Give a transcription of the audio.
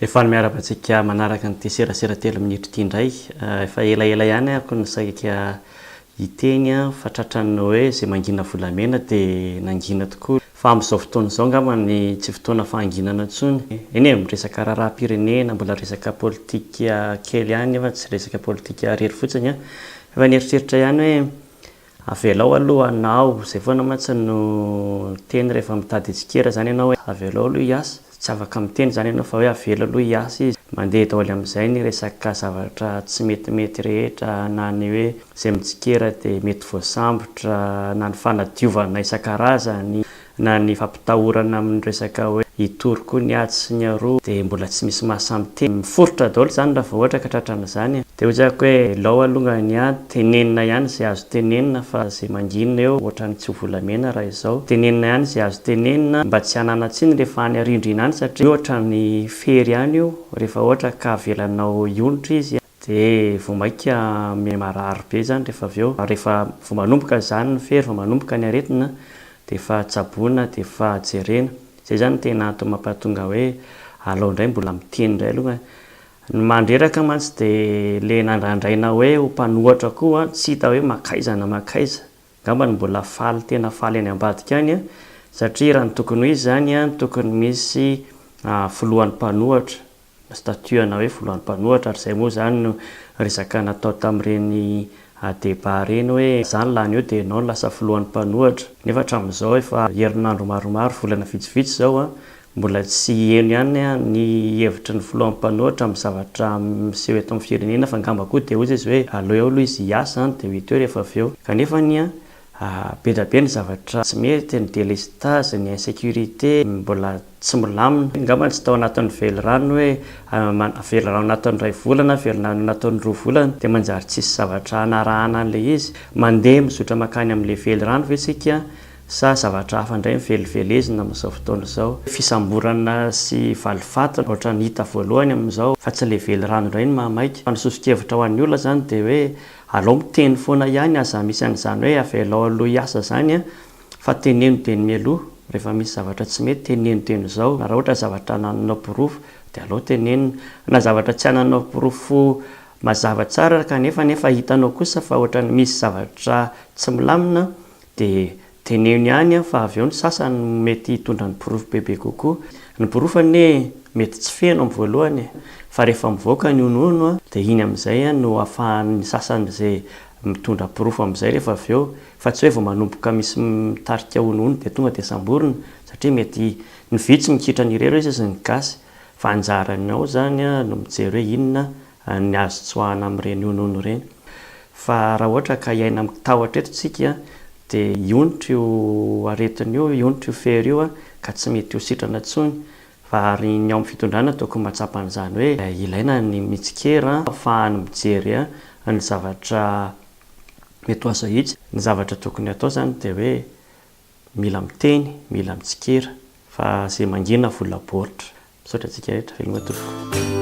Rehefa miara-batsika manaraka ny serasera-telo minitra ity indray, efa elaela ihany ako nisaika hiteny fa tratran'ny hoe izay mangina volamena dia nangina tokoa. Fa amin'izao fotoana izao angamba ny tsy fotoana fahanginana intsony. Eny e, resaka raharaham-pirenena, mbola resaka politika kely ihany fa tsy resaka politika rery fotsiny. Efa nieritreritra ihany hoe avelao aloha anao, izay foana mantsy no teny rehefa mitady etsikera zany ianao hoe avelao aloha hiasa. Tsy afaka miteny zany ianao fa hoe avela aloha hiasa izy. Mandeha daholo amin'izay ny resaka zavatra tsy metimety rehetra, na ny hoe izay mitsikera dia mety voasambotra, na ny fanadiovana isan-karazany, na ny fampitahorana amin'ny resaka hoe hitory koa ny ady sy ny aroa, dia mbola tsy misy mahasamiteny. Miforotra daholo zany raha vao ohatra ka tratran'izany. Dia hoy hoe lao alongany tenenina ihany izay azo tenenina fa izay manginina eo ohatran'ny tsy ho volamena raha izao. Tenenina ihany izay azo tenenina mba tsy hananatsiny rehefa any arindrina any, satria ohatran'ny fery ihany io rehefa ohatra ka avelanao ionitra izy dia vomaika marary be zany rehefa avy eo. Rehefa vao manomboka zany ny fery, vao manomboka ny aretina dia efa tsaboina, dia efa jerena. Izay zany tena antony mampatonga hoe alao indray mbola miteny indray aloha. Ny mandreraka mantsy dia ilay nandrandraina hoe ho mpanohatra koa tsy hita hoe makaiza na makaiza. Angamba ny mbola faly, tena faly any ambadika any satria raha ny tokony ho izy zany tokony misy filohan'ny mpanohatra, statut na hoe filohan'ny mpanohatra, ary izay moa zany no resaka natao tamin'ireny débat reny hoe zany lany eo dia ianao no lasa filohan'ny mpanohatra. Nefa hatramin'izao efa herinandro maromaro, volana vitsivitsy izao mbola tsy heno ihany ny hevitry ny filohan'ny mpanohatra amin'ny zavatra miseho eto amin'ny firenena, fa angamba koa dia ozy izy hoe aleo eo aloha izy hiasa dia mety eo rehefa avy eo. Kanefa be da be ny zavatra tsy mety, ny délestage, ny insécurité mbola tsy milamina. Angamba tsy tao anatin'ny velorano hoe velorano anatin'ny 2 volana, velorano anatin'ny 2 volana dia manjary tsisy zavatra hanarahana an'ilay izy. Mandeha mizotra makany amin'ilay velorano ve isika sa zavatra hafa indray mivelovelezina amin'izao fotoana izao. Fisamborana sy valifatana ohatra ny hita voalohany amin'izao, fa tsy ilay velorano indray ny mahamaika. Fa ny sosokevitra ho an'ny olona zany dia hoe alao miteny foana ihany aza misy an'izany hoe avelao aloha hiasa zany fa teneno dia ny mialoha. Rehefa misy zavatra tsy mety teneno teny izao. Na raha ohatra zavatra anananao pirofo dia alao tenenina. Na zavatra tsy ananao pirofo mazava tsara kanefa hitanao kosa fa ohatra ny misy zavatra tsy milamina dia teneno ihany, fa avy eo ny sasany mety hitondra ny pirofo bebe kokoa. Ny pirofo mety tsy feno amin'ny voalohany fa rehefa mivoaka ny honono dia iny amin'izay no ahafahan'ny sasany izay mitondra pirofo amin'izay rehefa avy eo, fa tsy hoe vao manomboka misy mitarika honono dia tonga dia samborina, satria mety ny vitsy mikitra ny irery izy ny gasy. Fa anjaranao zany no mijery hoe inona ny azo tsoahana amin'ireny honono ireny. Fa raha ohatra ka iaina mitahotra eto isika dia ionitra io aretina io, ionitra io fery io ka tsy mety ho sitrana intsony. Fa ary ny ao amin'ny fitondrana tokony mahatsapa an'izany hoe ilaina ny mitsikera ahafahany mijery ny zavatra mety ho azo ahitsy. Ny zavatra tokony atao zany dia hoe mila miteny, mila mitsikera, fa izay mangina vola baoritra. Misaotra antsika rehetra, veloma tompoko.